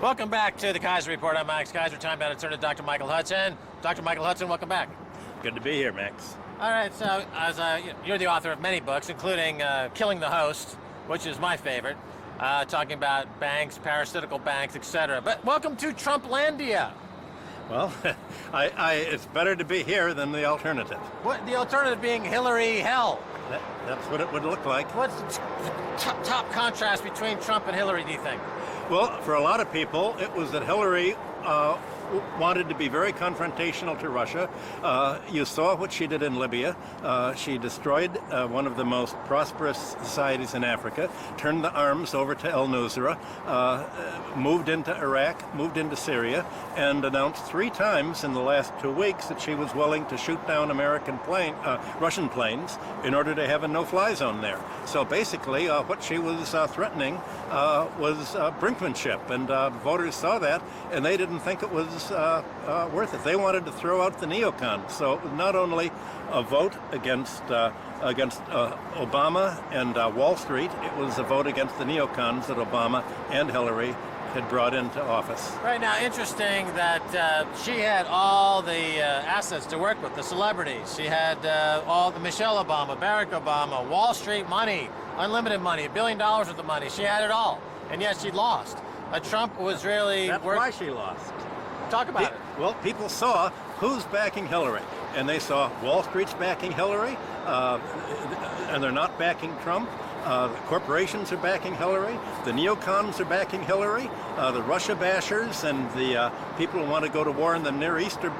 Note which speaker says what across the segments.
Speaker 1: Welcome back to the Kaiser Report. I'm Max Kaiser. Time now to turn to Dr. Michael Hudson. Dr. Michael Hudson, welcome back.
Speaker 2: Good to be here, Max.
Speaker 1: All right, so you're the author of many books, including Killing the Host, which is my favorite, talking about banks, parasitical banks, etc. But welcome to Trumplandia.
Speaker 2: Well, it's better to be here than the alternative.
Speaker 1: What the alternative being Hillary hell?
Speaker 2: That's what it would look like.
Speaker 1: What's the top contrast between Trump and Hillary, do you think?
Speaker 2: Well, for a lot of people, it was that Hillary wanted to be very confrontational to Russia. You saw what she did in Libya. She destroyed one of the most prosperous societies in Africa, turned the arms over to al-Nusra, moved into Iraq, moved into Syria, and announced 3 times in the last 2 weeks that she was willing to shoot down Russian planes in order to have a no-fly zone there. So basically, what she was threatening was brinkmanship, and voters saw that, and they didn't think it was worth it. They wanted to throw out the neocons. So it was not only a vote against Obama and Wall Street, it was a vote against the neocons that Obama and Hillary had brought into office.
Speaker 1: Right now, interesting that she had all the assets to work with, the celebrities. She had all the Michelle Obama, Barack Obama, Wall Street money, unlimited money, $1 billion worth of money. She had it all, and yet she lost. Trump was really...
Speaker 2: That's why she lost.
Speaker 1: Talk about it.
Speaker 2: Well, people saw who's backing Hillary, and they saw Wall Street's backing Hillary, and they're not backing Trump. The corporations are backing Hillary. The neocons are backing Hillary. The Russia bashers and the people who want to go to war in the Near East are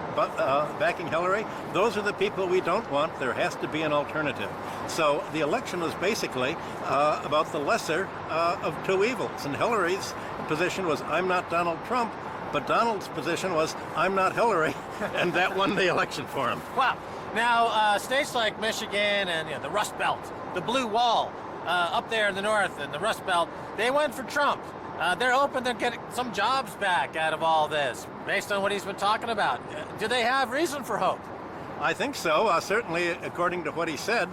Speaker 2: backing Hillary. Those are the people we don't want. There has to be an alternative. So the election was basically about the lesser of 2 evils. And Hillary's position was, I'm not Donald Trump. But Donald's position was, I'm not Hillary, and that won the election for him.
Speaker 1: Wow. Now, states like Michigan and the Rust Belt, the Blue Wall, up there in the north and the Rust Belt, they went for Trump. They're hoping to get some jobs back out of all this, based on what he's been talking about. Do they have reason for hope?
Speaker 2: I think so. Certainly, according to what he said,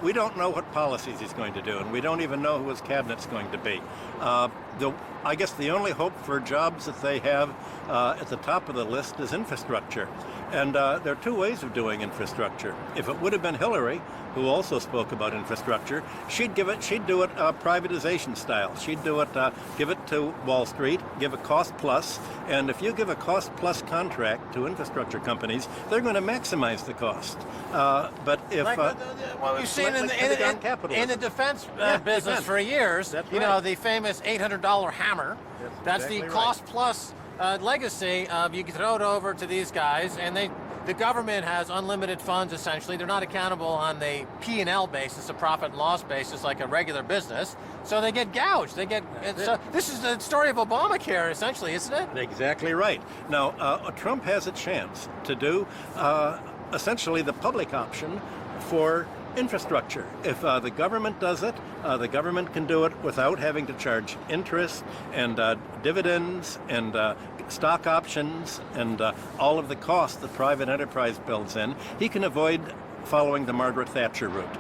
Speaker 2: we don't know what policies he's going to do, and we don't even know who his cabinet's going to be. I guess the only hope for jobs that they have at the top of the list is infrastructure. And there are 2 ways of doing infrastructure. If it would have been Hillary, who also spoke about infrastructure, she'd do it privatization style. She'd do it, give it to Wall Street, give a cost plus, and if you give a cost plus contract to infrastructure companies, they're going to maximize the cost. But if
Speaker 1: what we've seen in the defense business for years, know, the famous $800 hammer. That's exactly the cost plus legacy of you can throw it over to these guys, and the government has unlimited funds essentially. They're not accountable on the P&L basis, a profit and loss basis, like a regular business. So they get gouged. This is the story of Obamacare, essentially, isn't it?
Speaker 2: Exactly right. Now, Trump has a chance to do essentially the public option for infrastructure. If the government does it, the government can do it without having to charge interest and dividends and stock options and all of the costs that private enterprise builds in. He can avoid following the Margaret Thatcher route.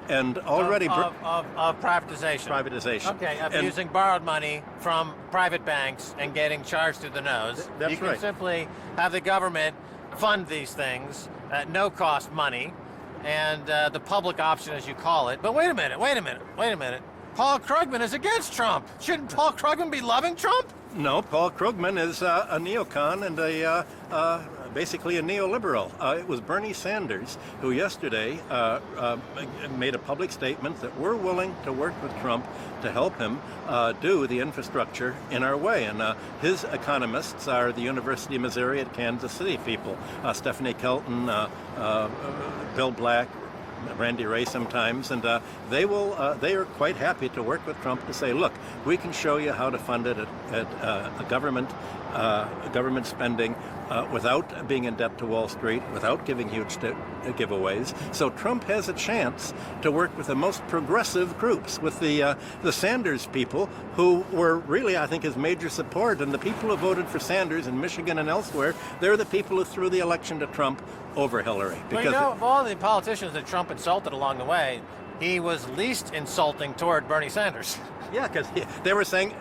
Speaker 2: And already...
Speaker 1: Of privatization.
Speaker 2: Privatization.
Speaker 1: Okay, using borrowed money from private banks and getting charged through the nose.
Speaker 2: That's right.
Speaker 1: You can simply have the government fund these things at no cost money, and the public option, as you call it. But wait a minute. Paul Krugman is against Trump. Shouldn't Paul Krugman be loving Trump?
Speaker 2: No, Paul Krugman is a neocon and basically a neoliberal. It was Bernie Sanders who yesterday made a public statement that we're willing to work with Trump to help him do the infrastructure in our way. And his economists are the University of Missouri at Kansas City people, Stephanie Kelton, Bill Black, Randy Ray sometimes, and they are quite happy to work with Trump to say, look, we can show you how to fund it at government spending without being in debt to Wall Street, without giving huge giveaways. So Trump has a chance to work with the most progressive groups, with the Sanders people, who were really, I think, his major support. And the people who voted for Sanders in Michigan and elsewhere, they're the people who threw the election to Trump over Hillary.
Speaker 1: Well, you know, of all the politicians that Trump insulted along the way, he was least insulting toward Bernie Sanders.
Speaker 2: Yeah, because they were saying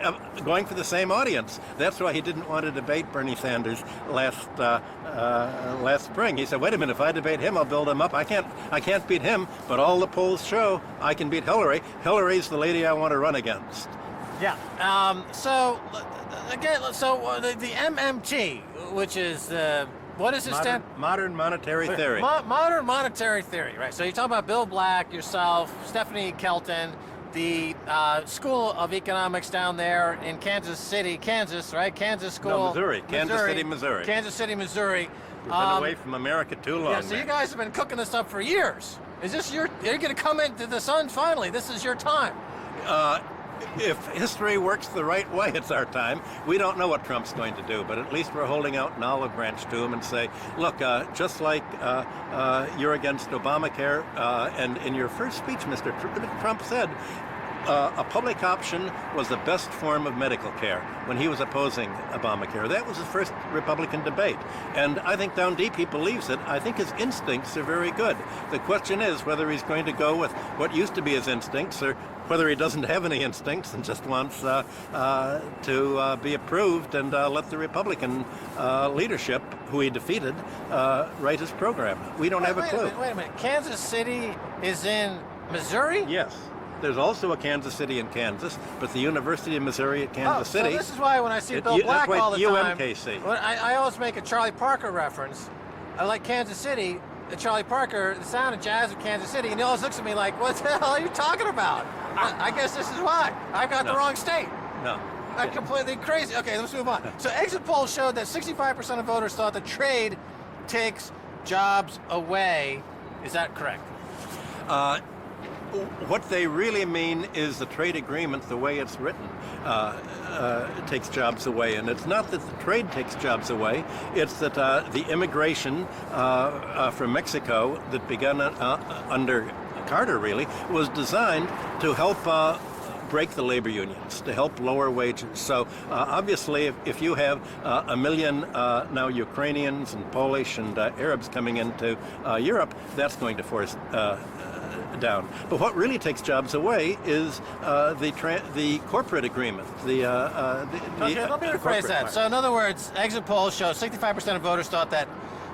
Speaker 2: going for the same audience. That's why he didn't want to debate Bernie Sanders last spring. He said, "Wait a minute, if I debate him, I'll build him up. I can't beat him, but all the polls show I can beat Hillary. Hillary's the lady I want to run against."
Speaker 1: Yeah. So again, the MMT, which is what is it stand?
Speaker 2: Modern monetary theory.
Speaker 1: Modern monetary theory, right? So you're talking about Bill Black, yourself, Stephanie Kelton, the School of Economics down there in Kansas City, Kansas, right? Kansas School.
Speaker 2: No, Missouri. Kansas City, Missouri.
Speaker 1: Kansas City, Missouri.
Speaker 2: We've been away from America too long.
Speaker 1: Yeah, so you guys have been cooking this up for years. Is this you're going to come into the sun finally? This is your time.
Speaker 2: If history works the right way, it's our time. We don't know what Trump's going to do, but at least we're holding out an olive branch to him and say, look, just like you're against Obamacare, and in your first speech, Mr. Trump said, a public option was the best form of medical care when he was opposing Obamacare. That was his first Republican debate. And I think down deep he believes it. I think his instincts are very good. The question is whether he's going to go with what used to be his instincts or whether he doesn't have any instincts and just wants to be approved and let the Republican leadership, who he defeated, write his program. We don't have a clue.
Speaker 1: Wait a minute. Kansas City is in Missouri?
Speaker 2: Yes. There's also a Kansas City in Kansas, but the University of Missouri at Kansas City.
Speaker 1: So this is why when I see Bill Black all the time,
Speaker 2: UMKC.
Speaker 1: I always make a Charlie Parker reference. I like Kansas City, Charlie Parker, the sound of jazz of Kansas City, and he always looks at me like, what the hell are you talking about? I guess this is why. I've got the wrong state.
Speaker 2: No.
Speaker 1: I'm completely crazy. Okay, let's move on. So exit polls showed that 65% of voters thought that trade takes jobs away. Is that correct?
Speaker 2: What they really mean is the trade agreement, the way it's written, takes jobs away. And it's not that the trade takes jobs away, it's that the immigration from Mexico that began under Carter, really, was designed to help break the labor unions, to help lower wages. So obviously, if you have 1 million now Ukrainians and Polish and Arabs coming into Europe, that's going to force down. But what really takes jobs away is the corporate agreement.
Speaker 1: Okay, let me rephrase that. So in other words, exit polls show 65% of voters thought that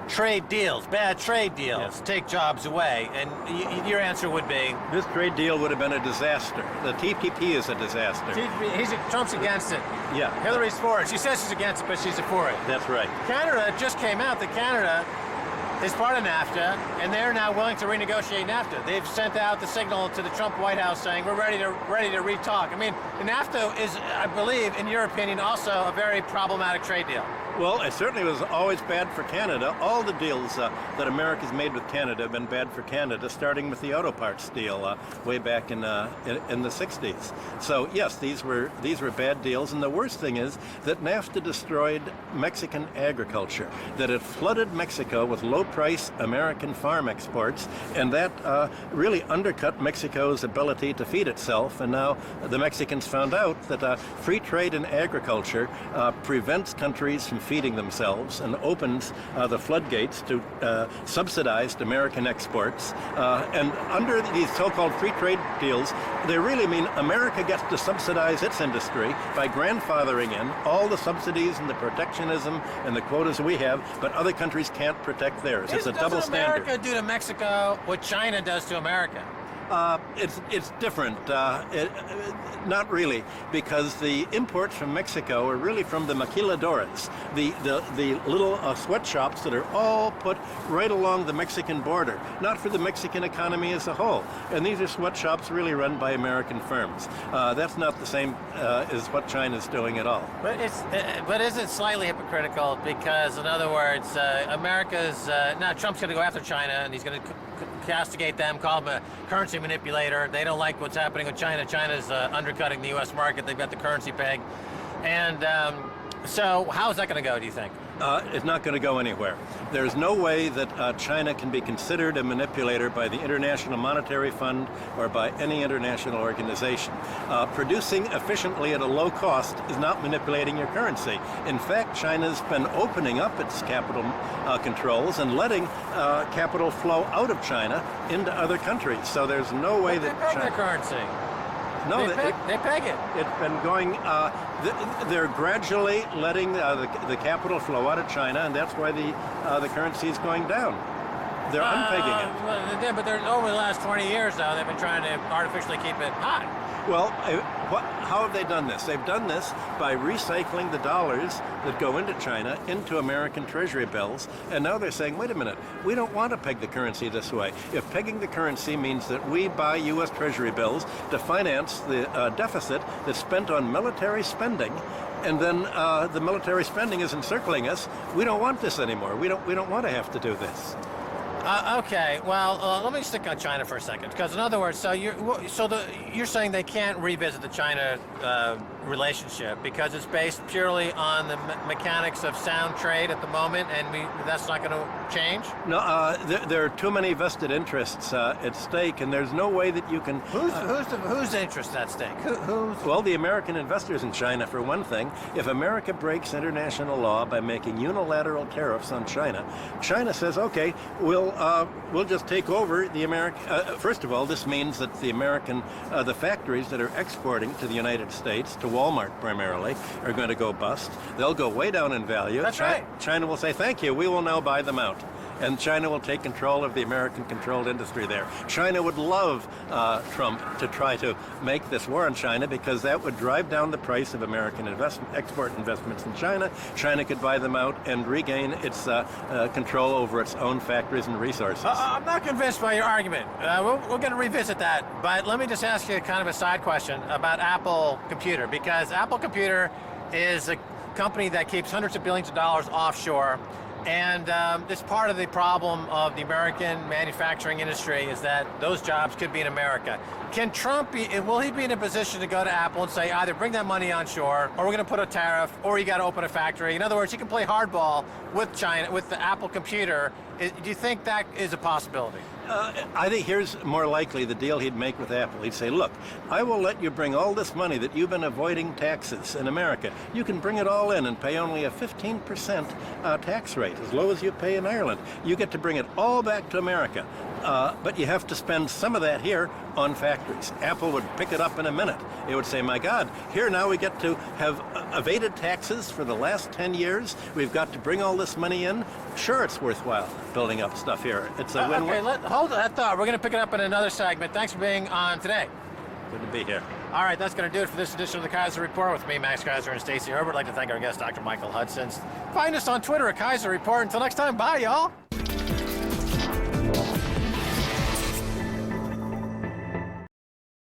Speaker 1: trade deals, bad trade deals, take jobs away, and your answer would be?
Speaker 2: This trade deal would have been a disaster. The TPP is a disaster.
Speaker 1: Trump's against it.
Speaker 2: Yeah.
Speaker 1: Hillary's for it. She says she's against it, but she's for it.
Speaker 2: That's right.
Speaker 1: Canada just came out that Canada is part of NAFTA, and they're now willing to renegotiate NAFTA. They've sent out the signal to the Trump White House saying we're ready to re-talk. I mean, NAFTA is, I believe, in your opinion, also a very problematic trade deal.
Speaker 2: Well, it certainly was always bad for Canada. All the deals that America's made with Canada have been bad for Canada, starting with the auto parts deal way back in the 60s. So yes, these were bad deals, and the worst thing is that NAFTA destroyed Mexican agriculture, that it flooded Mexico with low-price American farm exports, and that really undercut Mexico's ability to feed itself. And now the Mexicans found out that free trade in agriculture prevents countries from feeding themselves and opens the floodgates to subsidized American exports. And under these so-called free trade deals, they really mean America gets to subsidize its industry by grandfathering in all the subsidies and the protectionism and the quotas we have, but other countries can't protect theirs. It's a double standard.
Speaker 1: Doesn't America do to Mexico what China does to America?
Speaker 2: It's different. Not really, because the imports from Mexico are really from the maquiladoras, the little sweatshops that are all put right along the Mexican border, not for the Mexican economy as a whole. And these are sweatshops really run by American firms. That's not the same as what China's doing at all.
Speaker 1: But is it slightly hypocritical? Because, in other words, America's now Trump's going to go after China, and he's going to castigate them, call them a currency manipulator. They don't like what's happening with China. China's undercutting the U.S. market. They've got the currency peg. And so how is that going to go, do you think?
Speaker 2: It's not going to go anywhere. There's no way that China can be considered a manipulator by the International Monetary Fund or by any international organization. Producing efficiently at a low cost is not manipulating your currency. In fact, China's been opening up its capital controls and letting capital flow out of China into other countries. So there's no way that
Speaker 1: China... They peg the currency.
Speaker 2: No,
Speaker 1: they peg it.
Speaker 2: It's been going. They're gradually letting the capital flow out of China, and that's why the currency is going down. They're unpegging it.
Speaker 1: Yeah, but over the last 20 years now, they've been trying to artificially keep it high.
Speaker 2: Well, how have they done this? They've done this by recycling the dollars that go into China into American Treasury bills, and now they're saying, wait a minute, we don't want to peg the currency this way. If pegging the currency means that we buy U.S. Treasury bills to finance the deficit that's spent on military spending, and then the military spending is encircling us, we don't want this anymore. We don't want to have to do this.
Speaker 1: Okay, well, let me stick on China for a second, because in other words, you're saying they can't revisit the China relationship because it's based purely on the mechanics of sound trade at the moment, and that's not going to change?
Speaker 2: No, there are too many vested interests at stake, and there's no way that you can...
Speaker 1: Whose interest at stake?
Speaker 2: Well, the American investors in China, for one thing. If America breaks international law by making unilateral tariffs on China, China says, okay, we'll just take over the American... first of all, this means that the factories that are exporting to the United States, to Walmart primarily, are going to go bust. They'll go way down in value.
Speaker 1: That's right.
Speaker 2: China will say, thank you, we will now buy them out. And China will take control of the American-controlled industry there. China would love Trump to try to make this war on China because that would drive down the price of American export investments in China. China could buy them out and regain its control over its own factories and resources.
Speaker 1: I'm not convinced by your argument. We're going to revisit that, but let me just ask you kind of a side question about Apple Computer, because Apple Computer is a company that keeps hundreds of billions of dollars offshore. And it's part of the problem of the American manufacturing industry is that those jobs could be in America. Can Trump will he be in a position to go to Apple and say either bring that money onshore, or we're going to put a tariff, or you got to open a factory? In other words, he can play hardball with China, with the Apple Computer. Do you think that is a possibility?
Speaker 2: I think here's more likely the deal he'd make with Apple. He'd say, look, I will let you bring all this money that you've been avoiding taxes in America. You can bring it all in and pay only a 15% tax rate, as low as you pay in Ireland. You get to bring it all back to America. But you have to spend some of that here on factories. Apple would pick it up in a minute. It would say, my God, here now we get to have evaded taxes for the last 10 years. We've got to bring all this money in. Sure, it's worthwhile building up stuff here. It's a win-win.
Speaker 1: Okay, hold that thought. We're going to pick it up in another segment. Thanks for being on today.
Speaker 2: Good to be here.
Speaker 1: All right, that's going to do it for this edition of the Kaiser Report with me, Max Kaiser, and Stacey Herbert. I'd like to thank our guest, Dr. Michael Hudson. Find us on Twitter at Kaiser Report. Until next time, bye, y'all.